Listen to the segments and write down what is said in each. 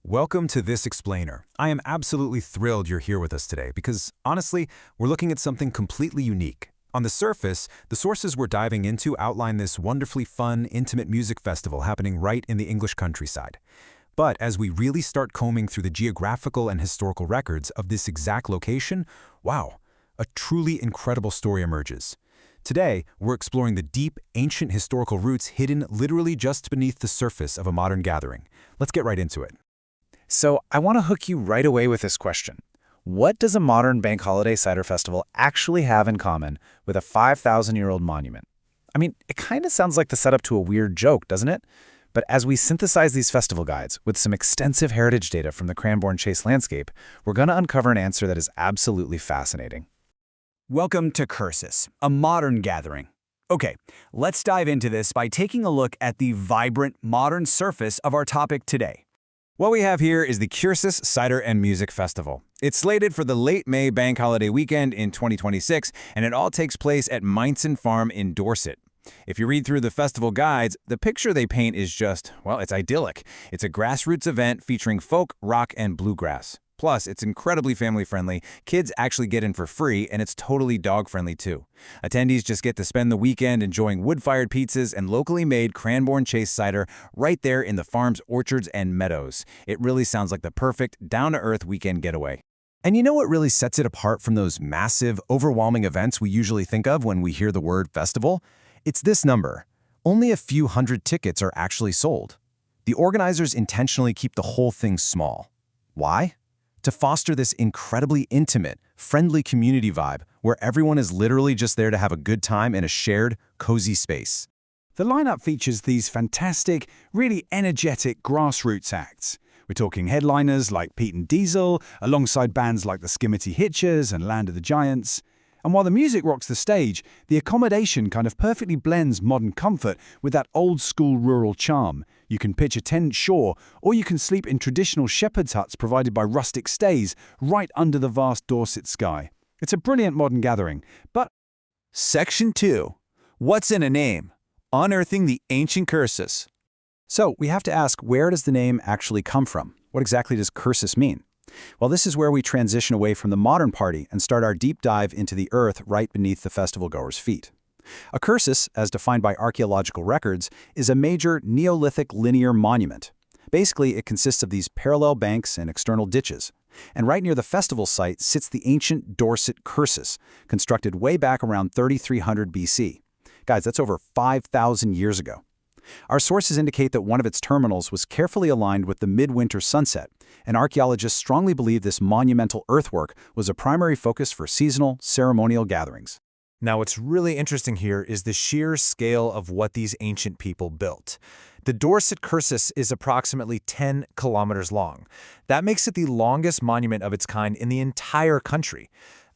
Welcome to This Explainer. I am absolutely thrilled you're here with us today because, honestly, we're looking at something completely unique. On the surface, the sources we're diving into outline this wonderfully fun, intimate music festival happening right in the English countryside. But as we really start combing through the geographical and historical records of this exact location, wow, a truly incredible story emerges. Today, we're exploring the deep, ancient historical roots hidden literally just beneath the surface of a modern gathering. Let's get right into it. So I want to hook you right away with this question. What does a modern bank holiday cider festival actually have in common with a 5,000-year-old monument? I mean, it kind of sounds like the setup to a weird joke, doesn't it? But as we synthesize these festival guides with some extensive heritage data from the Cranborne Chase landscape, we're going to uncover an answer that is absolutely fascinating. Welcome to Cursus, a modern gathering. Okay, let's dive into this by taking a look at the vibrant, modern surface of our topic today. What we have here is the Cursus Cider and Music Festival. It's slated for the late May bank holiday weekend in 2026, and it all takes place at Myncen Farm in Dorset. If you read through the festival guides, the picture they paint is just, well, it's idyllic. It's a grassroots event featuring folk, rock, and bluegrass. Plus, it's incredibly family-friendly, kids actually get in for free, and it's totally dog-friendly too. Attendees just get to spend the weekend enjoying wood-fired pizzas and locally made Cranborne Chase cider right there in the farm's orchards and meadows. It really sounds like the perfect, down-to-earth weekend getaway. And you know what really sets it apart from those massive, overwhelming events we usually think of when we hear the word festival? It's this number. Only a few hundred tickets are actually sold. The organizers intentionally keep the whole thing small. Why? To foster this incredibly intimate, friendly community vibe where everyone is literally just there to have a good time in a shared, cozy space. The lineup features these fantastic, really energetic grassroots acts. We're talking headliners like Pete and Diesel, alongside bands like the Skimity Hitchers and Land of the Giants. And while the music rocks the stage, the accommodation kind of perfectly blends modern comfort with that old-school rural charm. You can pitch a tent shore, or you can sleep in traditional shepherd's huts provided by rustic stays right under the vast Dorset sky. It's a brilliant modern gathering, but... Section 2. What's in a name? Unearthing the ancient cursus. So we have to ask, where does the name actually come from? What exactly does cursus mean? Well, this is where we transition away from the modern party and start our deep dive into the earth right beneath the festival goers' feet. A cursus, as defined by archaeological records, is a major Neolithic linear monument. Basically, it consists of these parallel banks and external ditches. And right near the festival site sits the ancient Dorset cursus, constructed way back around 3300 BC. Guys, that's over 5,000 years ago. Our sources indicate that one of its terminals was carefully aligned with the midwinter sunset, and archaeologists strongly believe this monumental earthwork was a primary focus for seasonal, ceremonial gatherings. Now, what's really interesting here is the sheer scale of what these ancient people built. The Dorset Cursus is approximately 10 kilometers long. That makes it the longest monument of its kind in the entire country.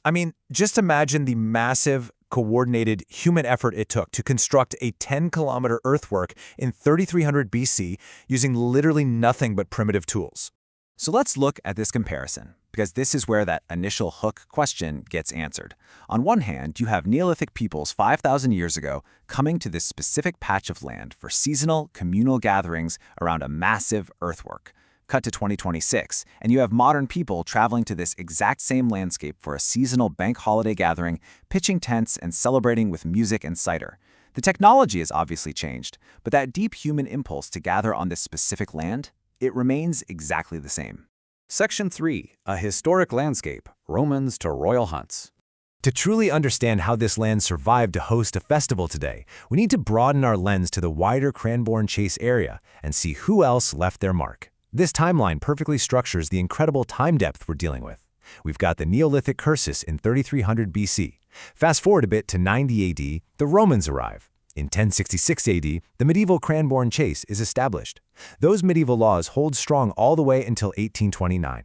I mean, just imagine the massive, coordinated human effort it took to construct a 10-kilometer earthwork in 3300 BC using literally nothing but primitive tools. So let's look at this comparison, because this is where that initial hook question gets answered. On one hand, you have Neolithic peoples 5,000 years ago coming to this specific patch of land for seasonal, communal gatherings around a massive earthwork. Cut to 2026, and you have modern people traveling to this exact same landscape for a seasonal bank holiday gathering, pitching tents and celebrating with music and cider. The technology has obviously changed, but that deep human impulse to gather on this specific land, it remains exactly the same. Section 3. A historic landscape, Romans to royal hunts. To truly understand how this land survived to host a festival today, we need to broaden our lens to the wider Cranborne Chase area and see who else left their mark. This timeline perfectly structures the incredible time depth we're dealing with. We've got the Neolithic cursus in 3300 BC. Fast forward a bit to 90 AD, the Romans arrive. In 1066 AD, the medieval Cranborne Chase is established. Those medieval laws hold strong all the way until 1829.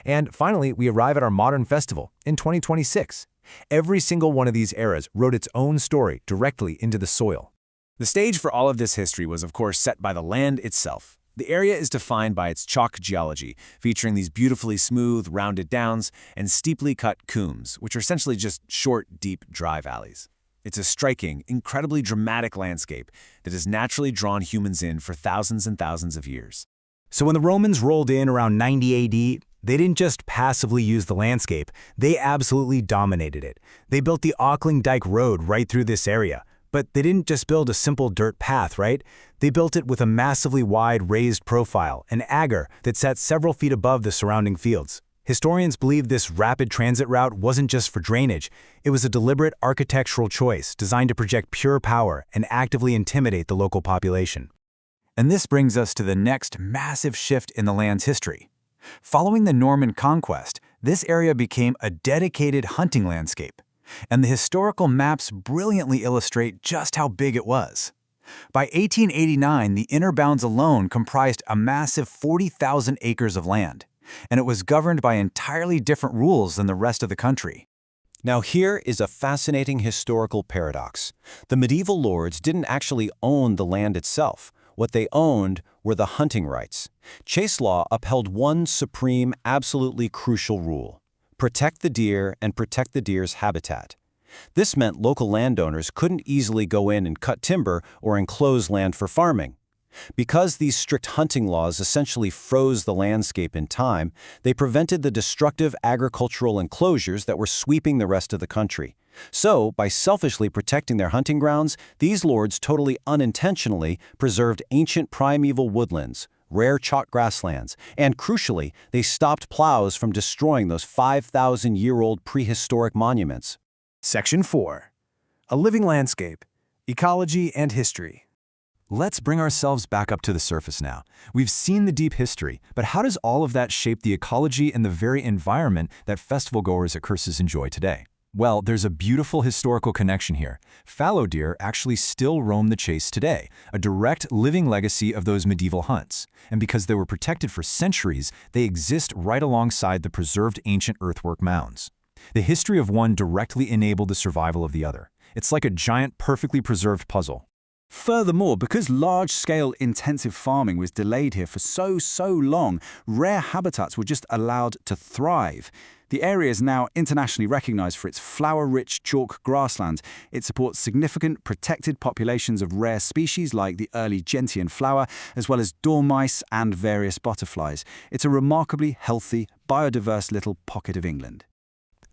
And finally, we arrive at our modern festival in 2026. Every single one of these eras wrote its own story directly into the soil. The stage for all of this history was, of course, set by the land itself. The area is defined by its chalk geology, featuring these beautifully smooth, rounded downs and steeply cut coombes, which are essentially just short, deep, dry valleys. It's a striking, incredibly dramatic landscape that has naturally drawn humans in for thousands and thousands of years. So when the Romans rolled in around 90 AD, they didn't just passively use the landscape, they absolutely dominated it. They built the Auckland Dyke Road right through this area. But they didn't just build a simple dirt path, right? They built it with a massively wide raised profile, an agger that sat several feet above the surrounding fields. Historians believe this rapid transit route wasn't just for drainage. It was a deliberate architectural choice designed to project pure power and actively intimidate the local population. And this brings us to the next massive shift in the land's history. Following the Norman conquest, this area became a dedicated hunting landscape, and the historical maps brilliantly illustrate just how big it was. By 1889, the inner bounds alone comprised a massive 40,000 acres of land, and it was governed by entirely different rules than the rest of the country. Now here is a fascinating historical paradox. The medieval lords didn't actually own the land itself. What they owned were the hunting rights. Chase law upheld one supreme, absolutely crucial rule: protect the deer and protect the deer's habitat. This meant local landowners couldn't easily go in and cut timber or enclose land for farming. Because these strict hunting laws essentially froze the landscape in time, they prevented the destructive agricultural enclosures that were sweeping the rest of the country. So, by selfishly protecting their hunting grounds, these lords totally unintentionally preserved ancient primeval woodlands, rare chalk grasslands, and crucially, they stopped plows from destroying those 5,000-year-old prehistoric monuments. Section 4. A living landscape, ecology and history. Let's bring ourselves back up to the surface now. We've seen the deep history, but how does all of that shape the ecology and the very environment that festival goers at Cursus enjoy today? Well, there's a beautiful historical connection here. Fallow deer actually still roam the chase today, a direct living legacy of those medieval hunts. And because they were protected for centuries, they exist right alongside the preserved ancient earthwork mounds. The history of one directly enabled the survival of the other. It's like a giant, perfectly preserved puzzle. Furthermore, because large-scale intensive farming was delayed here for so long, rare habitats were just allowed to thrive. The area is now internationally recognized for its flower-rich chalk grasslands. It supports significant protected populations of rare species like the early gentian flower, as well as dormice and various butterflies. It's a remarkably healthy, biodiverse little pocket of England.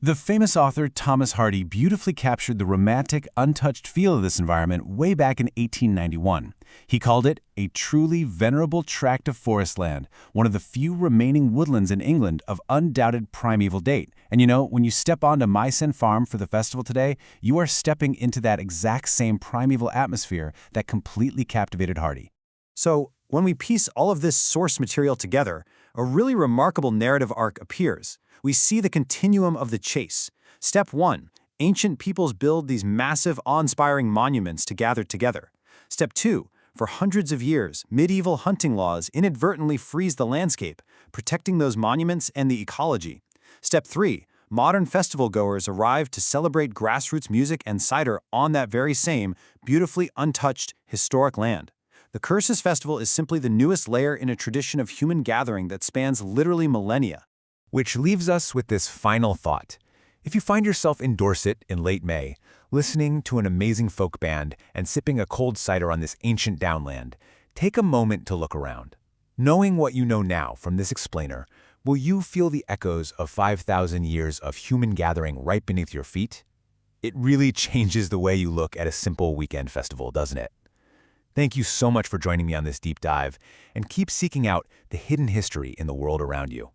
The famous author Thomas Hardy beautifully captured the romantic, untouched feel of this environment way back in 1891. He called it a truly venerable tract of forest land, one of the few remaining woodlands in England of undoubted primeval date. And you know, when you step onto Myncen Farm for the festival today, you are stepping into that exact same primeval atmosphere that completely captivated Hardy. So, when we piece all of this source material together, a really remarkable narrative arc appears. We see the continuum of the chase. Step 1. Ancient peoples build these massive, awe-inspiring monuments to gather together. Step 2. For hundreds of years, medieval hunting laws inadvertently freeze the landscape, protecting those monuments and the ecology. Step 3. Modern festival goers arrive to celebrate grassroots music and cider on that very same, beautifully untouched, historic land. The Cursus Festival is simply the newest layer in a tradition of human gathering that spans literally millennia. Which leaves us with this final thought. If you find yourself in Dorset in late May, listening to an amazing folk band and sipping a cold cider on this ancient downland, take a moment to look around. Knowing what you know now from this explainer, will you feel the echoes of 5,000 years of human gathering right beneath your feet? It really changes the way you look at a simple weekend festival, doesn't it? Thank you so much for joining me on this deep dive, and keep seeking out the hidden history in the world around you.